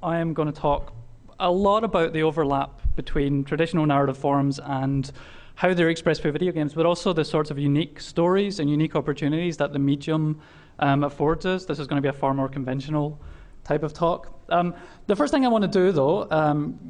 I am going to talk a lot about the overlap between traditional narrative forms and how they're expressed through video games, but also the sorts of unique stories and unique opportunities that the medium affords us. This is going to be a far more conventional type of talk. The first thing I want to do, though,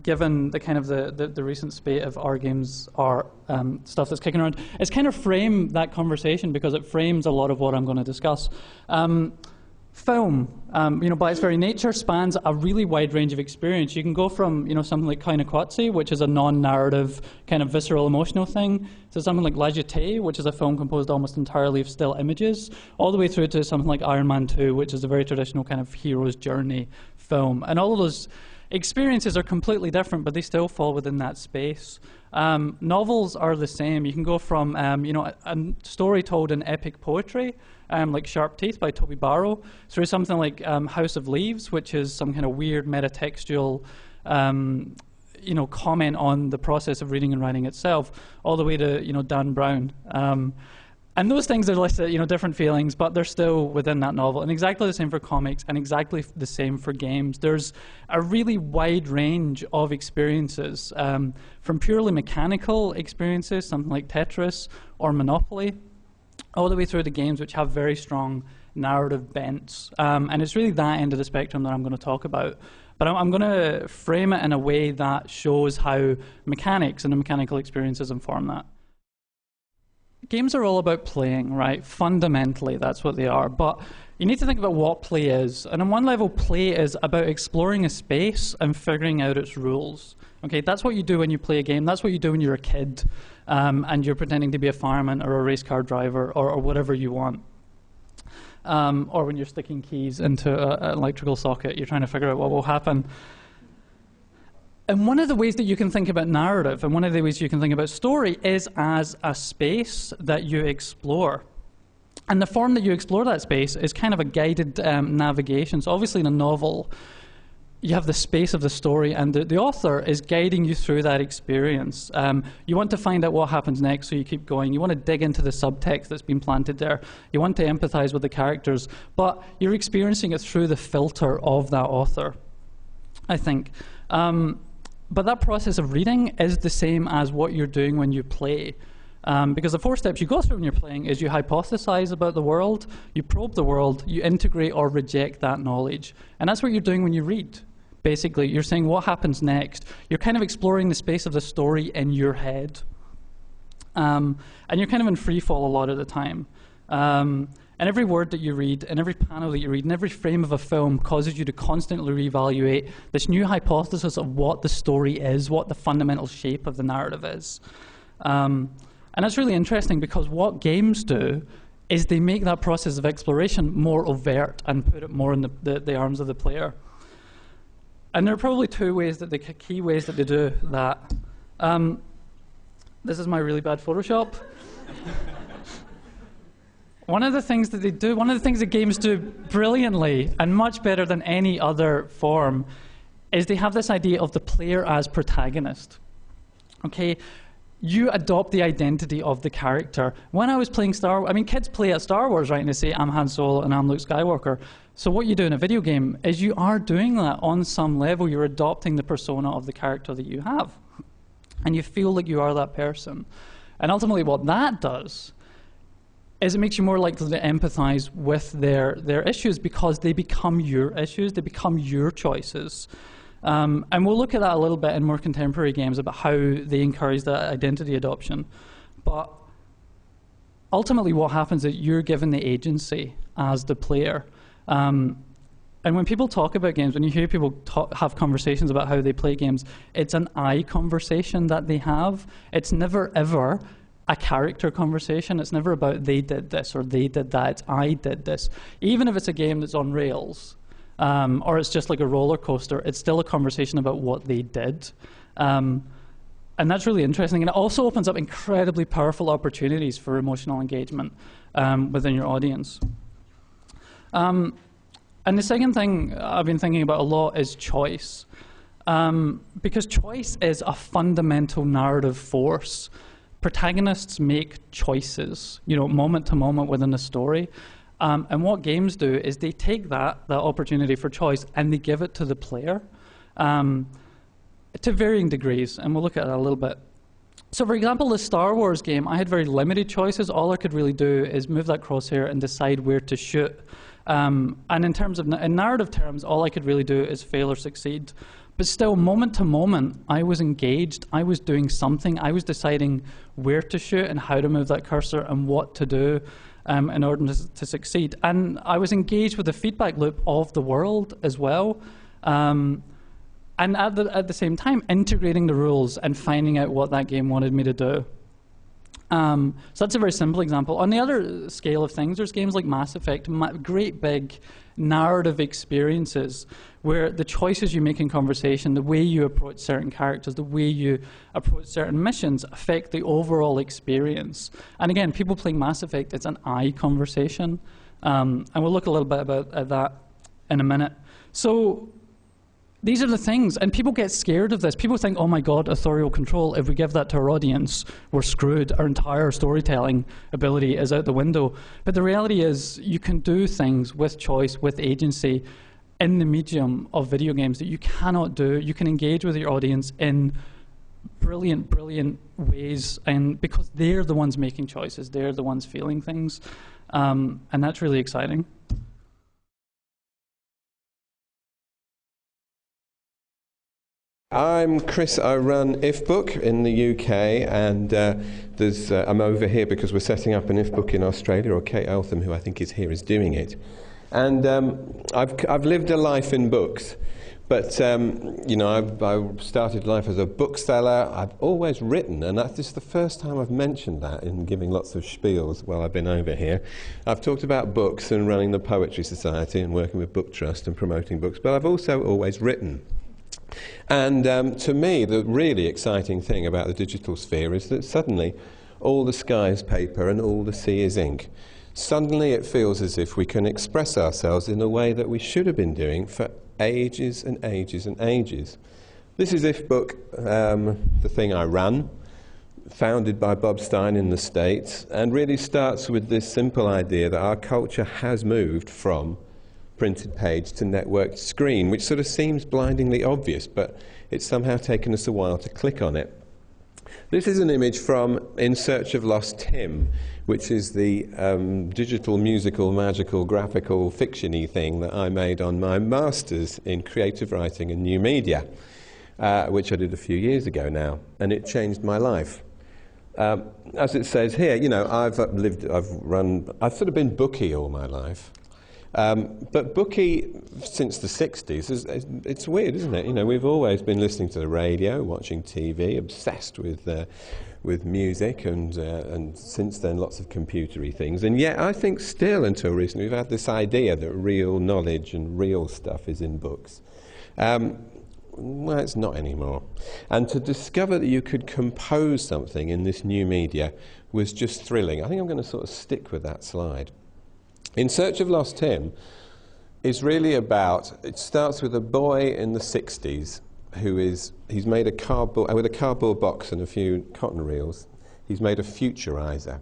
given the kind of the recent spate of our games art stuff that's kicking around, is kind of frame that conversation, because it frames a lot of what I'm going to discuss. Film, by its very nature, spans a really wide range of experience. You can go from, something like Kainokatsu, which is a non-narrative, kind of visceral, emotional thing, to something like La Jetée, which is a film composed almost entirely of still images, all the way through to something like Iron Man 2, which is a very traditional kind of hero's journey film. And all of those experiences are completely different, but they still fall within that space. Novels are the same. You can go from, a story told in epic poetry, like Sharp Teeth by Toby Barrow, through something like House of Leaves, which is some kind of weird metatextual, comment on the process of reading and writing itself, all the way to, Dan Brown. And those things are listed, different feelings, but they're still within that novel. And exactly the same for comics, and exactly the same for games. There's a really wide range of experiences, from purely mechanical experiences, something like Tetris or Monopoly, all the way through to games which have very strong narrative bents. And it's really that end of the spectrum that I'm going to talk about. But I'm going to frame it in a way that shows how mechanics and the mechanical experiences inform that. Games are all about playing, right? Fundamentally, that's what they are. But you need to think about what play is. And on one level, play is about exploring a space and figuring out its rules. Okay, that's what you do when you play a game. That's what you do when you're a kid and you're pretending to be a fireman or a race car driver or whatever you want. Or when you're sticking keys into an electrical socket, you're trying to figure out what will happen. And one of the ways that you can think about narrative, and one of the ways you can think about story, is as a space that you explore. And the form that you explore that space is kind of a guided navigation. So obviously in a novel, you have the space of the story, and the author is guiding you through that experience. You want to find out what happens next, so you keep going. You want to dig into the subtext that's been planted there. You want to empathize with the characters, but you're experiencing it through the filter of that author, I think. But that process of reading is the same as what you're doing when you play. Because the 4 steps you go through when you're playing is you hypothesize about the world, you probe the world, you integrate or reject that knowledge. And that's what you're doing when you read. Basically, you're saying what happens next. You're kind of exploring the space of the story in your head. And you're kind of in free fall a lot of the time. And every word that you read, and every panel that you read, and every frame of a film causes you to constantly reevaluate this new hypothesis of what the story is, what the fundamental shape of the narrative is. And that's really interesting, because what games do is they make that process of exploration more overt and put it more in the arms of the player. And there are probably 2 ways that key ways that they do that. This is my really bad Photoshop. One of the things that they do, one of the things that games do brilliantly and much better than any other form, is they have this idea of the player as protagonist. Okay, you adopt the identity of the character. When I was playing kids play at Star Wars, right, and they say, I'm Han Solo and I'm Luke Skywalker. So what you do in a video game is you are doing that on some level. You're adopting the persona of the character that you have. And you feel like you are that person. And ultimately what that does is it makes you more likely to empathize with their issues, because they become your issues, they become your choices. And we'll look at that a little bit in more contemporary games about how they encourage that identity adoption. But ultimately what happens is you're given the agency as the player. And when people talk about games, when you hear people have conversations about how they play games, it's an I conversation that they have. It's never, ever a character conversation. It's never about they did this or they did that. It's I did this. Even if it's a game that's on rails, or it's just like a roller coaster, it's still a conversation about what they did. And that's really interesting. And it also opens up incredibly powerful opportunities for emotional engagement within your audience. And the second thing I've been thinking about a lot is choice. Because choice is a fundamental narrative force. Protagonists make choices, moment to moment within a story. And what games do is they take that opportunity for choice and they give it to the player. to varying degrees, and we'll look at that a little bit. So for example, the Star Wars game, I had very limited choices. All I could really do is move that crosshair and decide where to shoot. And in narrative terms, all I could really do is fail or succeed. But still, moment to moment, I was engaged. I was doing something. I was deciding where to shoot and how to move that cursor and what to do in order to succeed. And I was engaged with the feedback loop of the world as well. And at the same time, integrating the rules and finding out what that game wanted me to do. So that's a very simple example. On the other scale of things, there's games like Mass Effect, great big narrative experiences where the choices you make in conversation, the way you approach certain characters, the way you approach certain missions affect the overall experience. And again, people playing Mass Effect, it's an I conversation. And we'll look a little bit at that in a minute. So these are the things, and people get scared of this. People think, oh my God, authorial control, if we give that to our audience, we're screwed. Our entire storytelling ability is out the window. But the reality is, you can do things with choice, with agency, in the medium of video games that you cannot do. You can engage with your audience in brilliant, brilliant ways, and because they're the ones making choices, they're the ones feeling things, and that's really exciting. I'm Chris. I run IFBook in the UK, and I'm over here because we're setting up an IFBook in Australia, or Kate Eltham, who I think is here, is doing it. And I've lived a life in books, but I started life as a bookseller. I've always written, and that's just the first time I've mentioned that in giving lots of spiels while I've been over here. I've talked about books and running the Poetry Society and working with Book Trust and promoting books, but I've also always written. And to me, the really exciting thing about the digital sphere is that suddenly all the sky is paper and all the sea is ink. Suddenly it feels as if we can express ourselves in a way that we should have been doing for ages and ages and ages. This is IFBook, the thing I run, founded by Bob Stein in the States, and really starts with this simple idea that our culture has moved from printed page to networked screen, which sort of seems blindingly obvious, but it's somehow taken us a while to click on it. This is an image from In Search of Lost Tim, which is the digital, musical, magical, graphical, fiction-y thing that I made on my master's in creative writing and new media, which I did a few years ago now, and it changed my life. As it says here, you know, I've sort of been booky all my life. But booky since the 60s, it's weird, isn't it? You know, we've always been listening to the radio, watching TV, obsessed with music, and since then lots of computery things. And yet I think still until recently we've had this idea that real knowledge and real stuff is in books. Well, it's not anymore. And to discover that you could compose something in this new media was just thrilling. I think I'm going to sort of stick with that slide. In Search of Lost Tim is really about, it starts with a boy in the 60s he's made with a cardboard box and a few cotton reels, he's made a futurizer.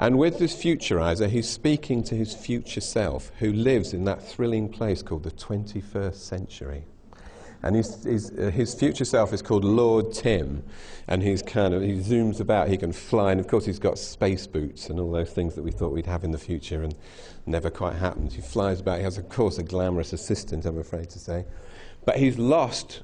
And with this futurizer, he's speaking to his future self, who lives in that thrilling place called the 21st century. And his future self is called Lord Tim, and he zooms about, he can fly, and of course he's got space boots and all those things that we thought we'd have in the future and never quite happened. He flies about, he has of course a glamorous assistant, I'm afraid to say. But he's lost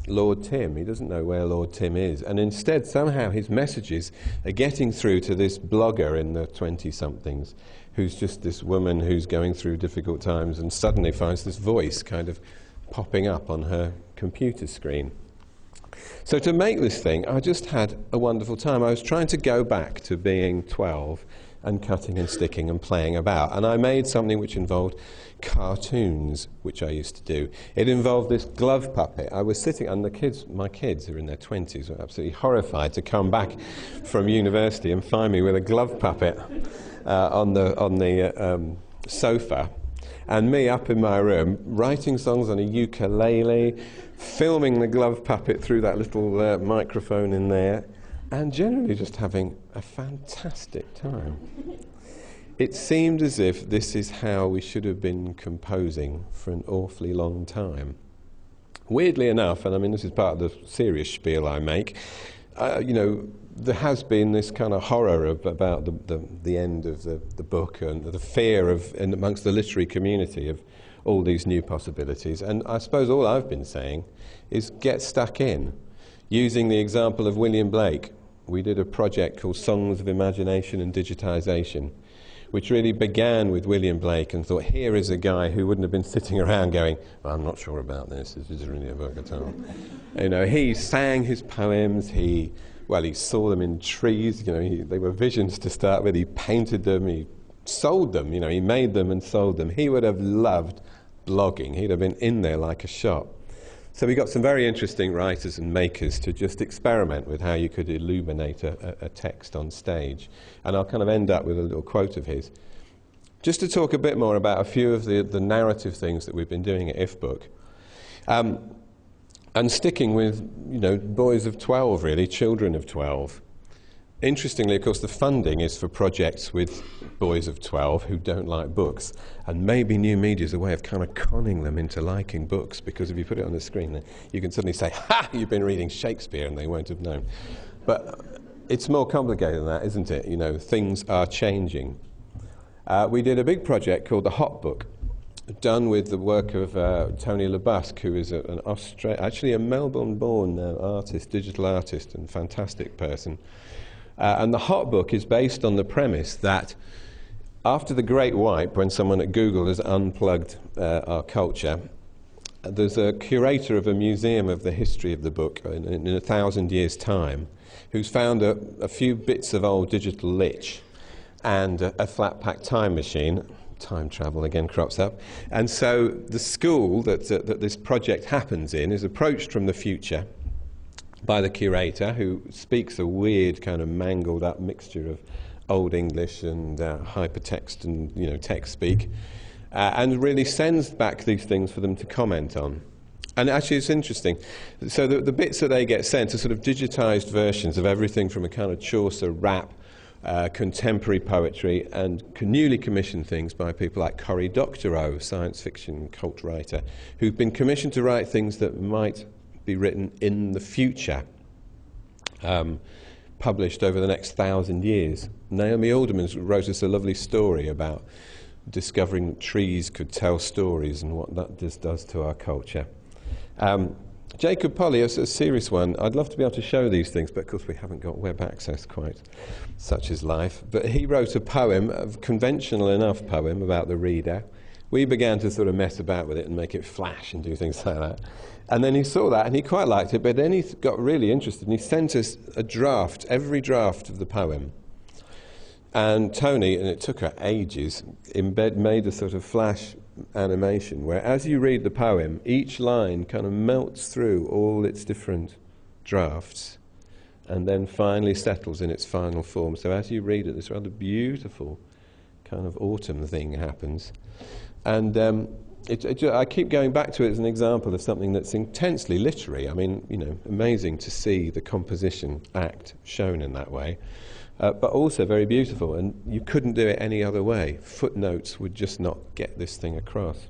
Lord Tim, he doesn't know where Lord Tim is, and instead somehow his messages are getting through to this blogger in the 20-somethings, who's just this woman who's going through difficult times and suddenly finds this voice kind of popping up on her computer screen. So to make this thing, I just had a wonderful time. I was trying to go back to being 12 and cutting and sticking and playing about. And I made something which involved cartoons, which I used to do. It involved this glove puppet. I was sitting, and my kids who are in their 20s were absolutely horrified to come back from university and find me with a glove puppet on the sofa. And me up in my room, writing songs on a ukulele, filming the glove puppet through that little microphone in there, and generally just having a fantastic time. It seemed as if this is how we should have been composing for an awfully long time. Weirdly enough, and I mean this is part of the serious spiel I make, there has been this kind of horror about the end of the book and the fear amongst the literary community of all these new possibilities. And I suppose all I've been saying is get stuck in. Using the example of William Blake, we did a project called Songs of Imagination and Digitisation, which really began with William Blake and thought, here is a guy who wouldn't have been sitting around going, well, I'm not sure about this is really a book at all. He sang his poems, he saw them in trees, they were visions to start with, he painted them, he sold them, he made them and sold them. He would have loved blogging, he'd have been in there like a shot. So we got some very interesting writers and makers to just experiment with how you could illuminate a text on stage. And I'll kind of end up with a little quote of his. Just to talk a bit more about a few of the narrative things that we've been doing at IFBook. And sticking with, boys of 12 really, children of 12. Interestingly, of course, the funding is for projects with boys of 12 who don't like books. And maybe new media is a way of kind of conning them into liking books, because if you put it on the screen, you can suddenly say, ha, you've been reading Shakespeare, and they won't have known. But it's more complicated than that, isn't it? Things are changing. We did a big project called the Hot Book, done with the work of Tony Lebusque, who is actually a Melbourne-born artist, digital artist, and fantastic person. And the Hot Book is based on the premise that after the Great Wipe, when someone at Google has unplugged our culture, there's a curator of a museum of the history of the book in 1,000 years' time, who's found a few bits of old digital lich and a flat-pack time machine. Time travel again crops up. And so the school that this project happens in is approached from the future by the curator, who speaks a weird kind of mangled up mixture of Old English and hypertext and text speak, and really sends back these things for them to comment on. And actually it's interesting. So the bits that they get sent are sort of digitised versions of everything from a kind of Chaucer rap, contemporary poetry, and newly commissioned things by people like Cory Doctorow, science fiction cult writer, who've been commissioned to write things that might be written in the future, published over the next 1,000 years. Naomi Alderman wrote us a lovely story about discovering that trees could tell stories and what that does to our culture. Jacob Polly is a serious one. I'd love to be able to show these things, but of course we haven't got web access quite. Such is life. But he wrote a poem, a conventional enough poem about the reader. We began to sort of mess about with it and make it flash and do things like that. And then he saw that and he quite liked it, but then he got really interested and he sent us a draft, every draft of the poem. And Tony, and it took her ages, made a sort of flash animation where as you read the poem, each line kind of melts through all its different drafts and then finally settles in its final form. So as you read it, this rather beautiful kind of autumn thing happens. And I keep going back to it as an example of something that's intensely literary. I mean, amazing to see the composition act shown in that way, but also very beautiful, and you couldn't do it any other way. Footnotes would just not get this thing across.